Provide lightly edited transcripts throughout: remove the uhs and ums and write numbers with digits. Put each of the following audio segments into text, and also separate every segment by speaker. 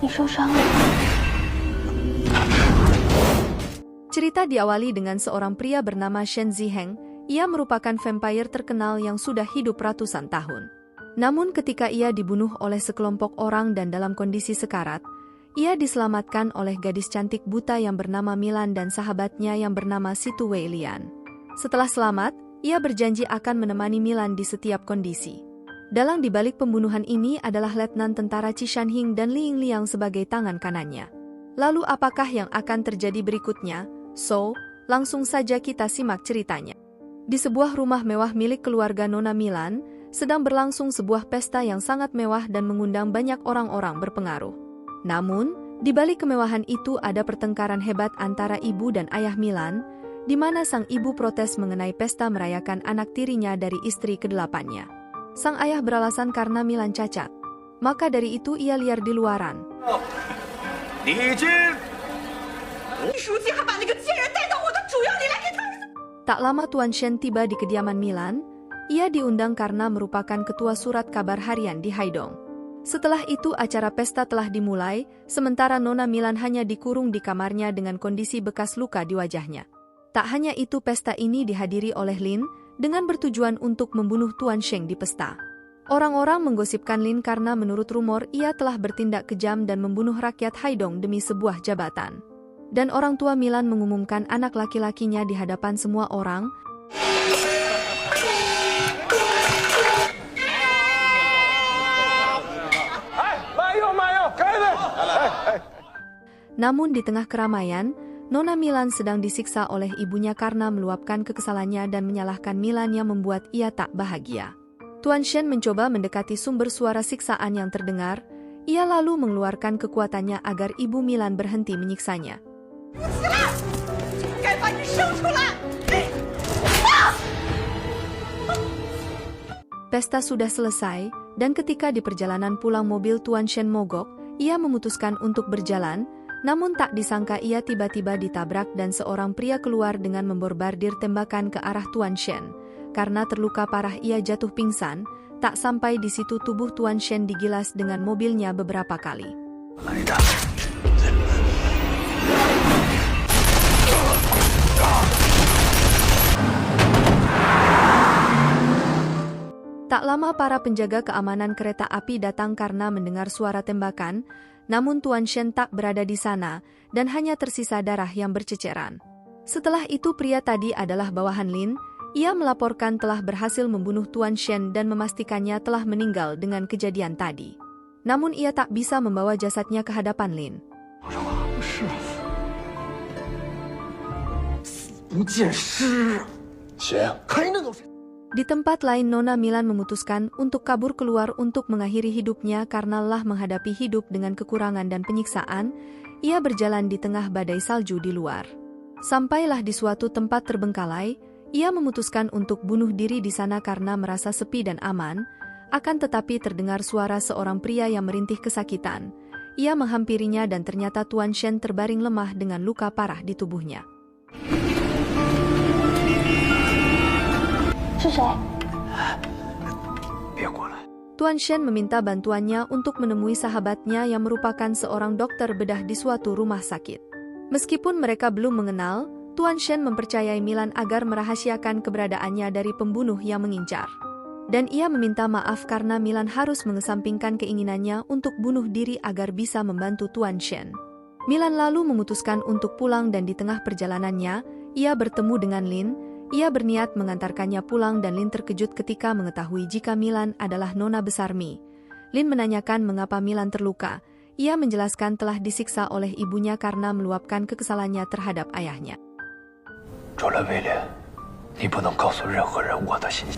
Speaker 1: 你受伤了。
Speaker 2: Cerita diawali dengan seorang pria bernama Shen Ziheng. Ia merupakan vampire terkenal yang sudah hidup ratusan tahun. Namun ketika ia dibunuh oleh sekelompok orang dan dalam kondisi sekarat, ia diselamatkan oleh gadis cantik buta yang bernama Milan dan sahabatnya yang bernama Situ Wei Lian. Setelah selamat, ia berjanji akan menemani Milan di setiap kondisi. Dalang dibalik pembunuhan ini adalah Letnan Tentara Qi Shanhing dan Li Yingliang sebagai tangan kanannya. Lalu apakah yang akan terjadi berikutnya? So, langsung saja kita simak ceritanya. Di sebuah rumah mewah milik keluarga Nona Milan, sedang berlangsung sebuah pesta yang sangat mewah dan mengundang banyak orang-orang berpengaruh. Namun, di balik kemewahan itu ada pertengkaran hebat antara ibu dan ayah Milan, di mana sang ibu protes mengenai pesta merayakan anak tirinya dari istri ke-8-nya. Sang ayah beralasan karena Milan cacat. Maka dari itu ia liar di luaran. Tak lama Tuan Shen tiba di kediaman Milan. Ia diundang karena merupakan ketua surat kabar harian di Haidong. Setelah itu acara pesta telah dimulai, sementara Nona Milan hanya dikurung di kamarnya dengan kondisi bekas luka di wajahnya. Tak hanya itu, pesta ini dihadiri oleh Lin dengan bertujuan untuk membunuh Tuan Shen di pesta. Orang-orang menggosipkan Lin karena menurut rumor ia telah bertindak kejam dan membunuh rakyat Haidong demi sebuah jabatan. Dan orang tua Milan mengumumkan anak laki-lakinya di hadapan semua orang. Namun di tengah keramaian, Nona Milan sedang disiksa oleh ibunya karena meluapkan kekesalannya dan menyalahkan Milan yang membuat ia tak bahagia. Tuan Shen mencoba mendekati sumber suara siksaan yang terdengar. Ia lalu mengeluarkan kekuatannya agar ibu Milan berhenti menyiksanya. Pesta sudah selesai, dan ketika di perjalanan pulang mobil Tuan Shen mogok, ia memutuskan untuk berjalan, namun tak disangka ia tiba-tiba ditabrak dan seorang pria keluar dengan memborbardir tembakan ke arah Tuan Shen. Karena terluka parah ia jatuh pingsan, tak sampai di situ tubuh Tuan Shen digilas dengan mobilnya beberapa kali. Tak lama para penjaga keamanan kereta api datang karena mendengar suara tembakan, namun Tuan Shen tak berada di sana, dan hanya tersisa darah yang berceceran. Setelah itu pria tadi adalah bawahan Lin. Ia melaporkan telah berhasil membunuh Tuan Shen dan memastikannya telah meninggal dengan kejadian tadi. Namun ia tak bisa membawa jasadnya ke hadapan Lin. Di tempat lain Nona Milan memutuskan untuk kabur keluar untuk mengakhiri hidupnya karena lelah menghadapi hidup dengan kekurangan dan penyiksaan. Ia berjalan di tengah badai salju di luar. Sampailah di suatu tempat terbengkalai. Ia memutuskan untuk bunuh diri di sana karena merasa sepi dan aman, akan tetapi terdengar suara seorang pria yang merintih kesakitan. Ia menghampirinya dan ternyata Tuan Shen terbaring lemah dengan luka parah di tubuhnya. Tuan Shen meminta bantuannya untuk menemui sahabatnya yang merupakan seorang dokter bedah di suatu rumah sakit. Meskipun mereka belum mengenal, Tuan Shen mempercayai Milan agar merahasiakan keberadaannya dari pembunuh yang mengincar. Dan ia meminta maaf karena Milan harus mengesampingkan keinginannya untuk bunuh diri agar bisa membantu Tuan Shen. Milan lalu memutuskan untuk pulang dan di tengah perjalanannya, ia bertemu dengan Lin. Ia berniat mengantarkannya pulang dan Lin terkejut ketika mengetahui jika Milan adalah nona besar Mi. Lin menanyakan mengapa Milan terluka. Ia menjelaskan telah disiksa oleh ibunya karena meluapkan kekesalannya terhadap ayahnya.
Speaker 3: 除了威廉，你不能告诉任何人我的信息。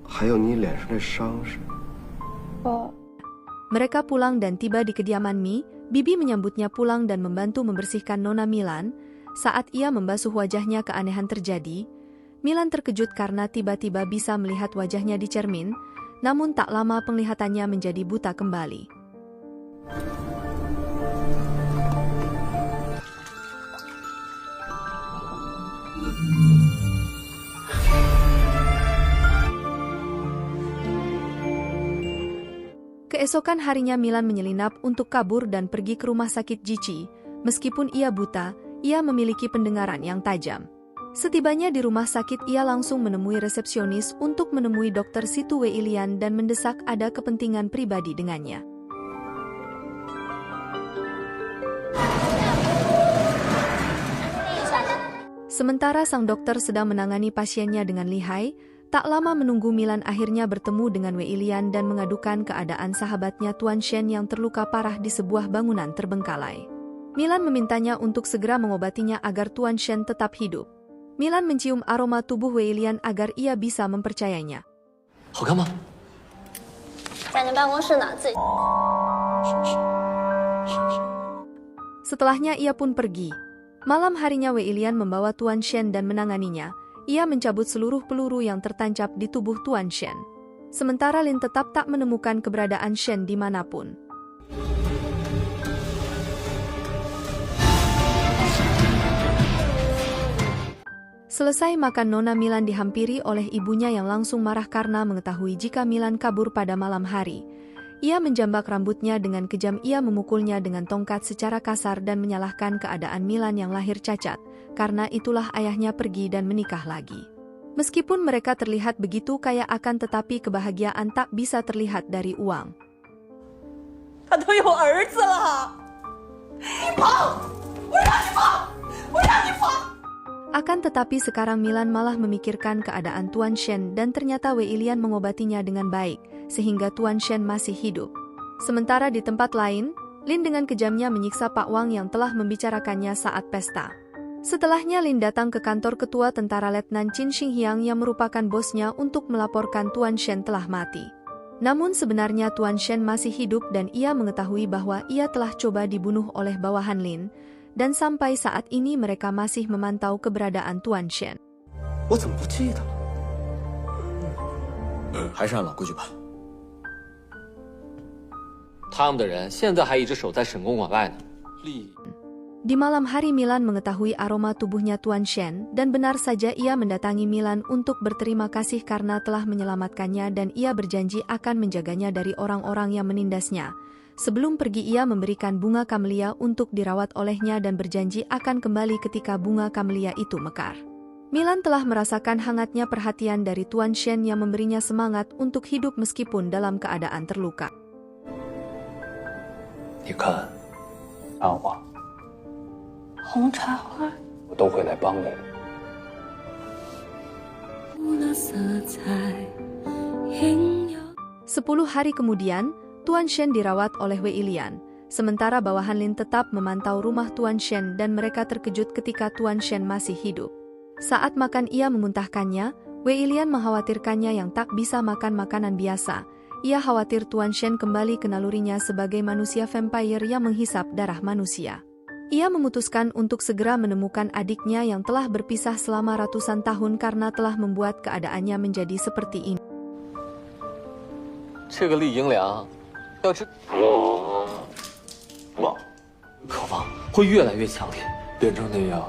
Speaker 4: 还有你脸上的伤是？
Speaker 2: Mereka pulang dan tiba di kediaman Mi. Bibi menyambutnya pulang dan membantu membersihkan Nona Milan. Saat ia membasuh wajahnya, keanehan terjadi. Milan terkejut karena tiba-tiba bisa melihat wajahnya di cermin, namun tak lama penglihatannya menjadi buta kembali. Keesokan harinya Milan menyelinap untuk kabur dan pergi ke rumah sakit Jici. Meskipun ia buta, ia memiliki pendengaran yang tajam. Setibanya di rumah sakit, ia langsung menemui resepsionis untuk menemui dokter Situ Wei Ilian dan mendesak ada kepentingan pribadi dengannya. Sementara sang dokter sedang menangani pasiennya dengan lihai, tak lama menunggu Milan akhirnya bertemu dengan Wei Ilian dan mengadukan keadaan sahabatnya Tuan Shen yang terluka parah di sebuah bangunan terbengkalai. Milan memintanya untuk segera mengobatinya agar Tuan Shen tetap hidup. Milan mencium aroma tubuh Wei Ilian agar ia bisa mempercayainya.
Speaker 3: 好看吗？
Speaker 1: 在您办公室呢，自己。
Speaker 2: Setelahnya ia pun pergi. Malam harinya Wei Ilian membawa Tuan Shen dan menanganinya. Ia mencabut seluruh peluru yang tertancap di tubuh Tuan Shen. Sementara Lin tetap tak menemukan keberadaan Shen dimanapun. Selesai makan, Nona Milan dihampiri oleh ibunya yang langsung marah karena mengetahui jika Milan kabur pada malam hari. Ia menjambak rambutnya dengan kejam, ia memukulnya dengan tongkat secara kasar dan menyalahkan keadaan Milan yang lahir cacat, karena itulah ayahnya pergi dan menikah lagi. Meskipun mereka terlihat begitu kaya akan tetapi kebahagiaan tak bisa terlihat dari uang.
Speaker 5: 他都有儿子了，你跑！我让你跑！我让你跑！
Speaker 2: Akan tetapi sekarang Milan malah memikirkan keadaan Tuan Shen dan ternyata Wei Ilian mengobatinya dengan baik, sehingga Tuan Shen masih hidup. Sementara di tempat lain, Lin dengan kejamnya menyiksa Pak Wang yang telah membicarakannya saat pesta. Setelahnya Lin datang ke kantor ketua tentara Letnan Qin Xinghiang yang merupakan bosnya untuk melaporkan Tuan Shen telah mati. Namun sebenarnya Tuan Shen masih hidup dan ia mengetahui bahwa ia telah coba dibunuh oleh bawahan Lin. Dan sampai saat ini mereka masih memantau keberadaan Tuan Shen.
Speaker 4: 我怎么不记得了？
Speaker 3: 还是按老规矩办。他们的人现在还一直守在沈公馆外呢。
Speaker 2: Di malam hari Milan mengetahui aroma tubuhnya Tuan Shen dan benar saja ia mendatangi Milan untuk berterima kasih karena telah menyelamatkannya dan ia berjanji akan menjaganya dari orang-orang yang menindasnya. Sebelum pergi ia memberikan bunga kamelia untuk dirawat olehnya dan berjanji akan kembali ketika bunga kamelia itu mekar. Milan telah merasakan hangatnya perhatian dari Tuan Shen yang memberinya semangat untuk hidup meskipun dalam keadaan terluka.
Speaker 3: 你看，安华，
Speaker 1: 红茶花。
Speaker 3: 我都会来帮你的。
Speaker 2: 10 hari kemudian, Tuan Shen dirawat oleh Wei Ilian, sementara bawahan Lin tetap memantau rumah Tuan Shen dan mereka terkejut ketika Tuan Shen masih hidup. Saat makan ia memuntahkannya, Wei Ilian mengkhawatirkannya yang tak bisa makan makanan biasa. Ia khawatir Tuan Shen kembali ke nalurinya sebagai manusia vampire yang menghisap darah manusia. Ia memutuskan untuk segera menemukan adiknya yang telah berpisah selama ratusan tahun karena telah membuat keadaannya menjadi seperti ini.
Speaker 3: 这个厉银良，要知望，渴望会越来越强烈，变成那样。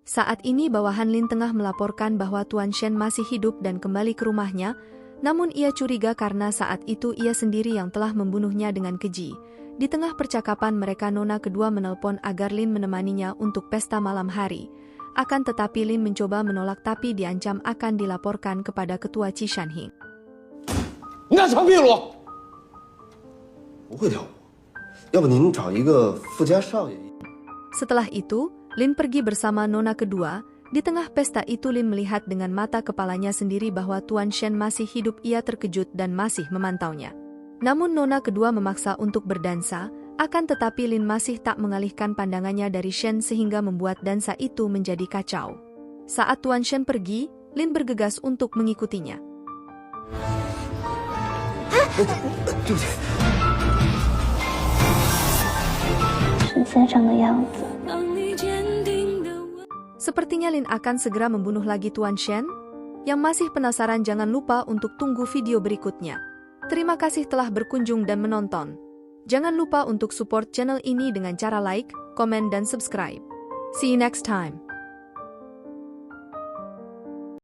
Speaker 2: Saat ini bawahan Lin tengah melaporkan bahwa Tuan Shen masih hidup dan kembali ke rumahnya, namun ia curiga karena saat itu ia sendiri yang telah membunuhnya dengan keji. Di tengah percakapan mereka, Nona kedua menelpon agar Lin menemaninya untuk pesta malam hari. Akan tetapi Lin mencoba menolak tapi diancam akan dilaporkan kepada ketua Qi Shanhing.
Speaker 3: 你敢枪毙了我？
Speaker 4: 不会跳舞，要不您找一个富家少爷。
Speaker 2: Setelah itu, Lin pergi bersama Nona kedua. Di tengah pesta itu Lin melihat dengan mata kepalanya sendiri bahwa Tuan Shen masih hidup. Ia terkejut dan masih memantaunya. Namun Nona kedua memaksa untuk berdansa, akan tetapi Lin masih tak mengalihkan pandangannya dari Shen sehingga membuat dansa itu menjadi kacau. Saat Tuan Shen pergi, Lin bergegas untuk mengikutinya.
Speaker 4: 对不起。
Speaker 1: 沈先生的样子。
Speaker 2: Sepertinya Lin akan segera membunuh lagi Tuan Shen. Yang masih penasaran jangan lupa untuk tunggu video berikutnya. Terima kasih telah berkunjung dan menonton. Jangan lupa untuk support channel ini dengan cara like, komen dan subscribe. See you next time.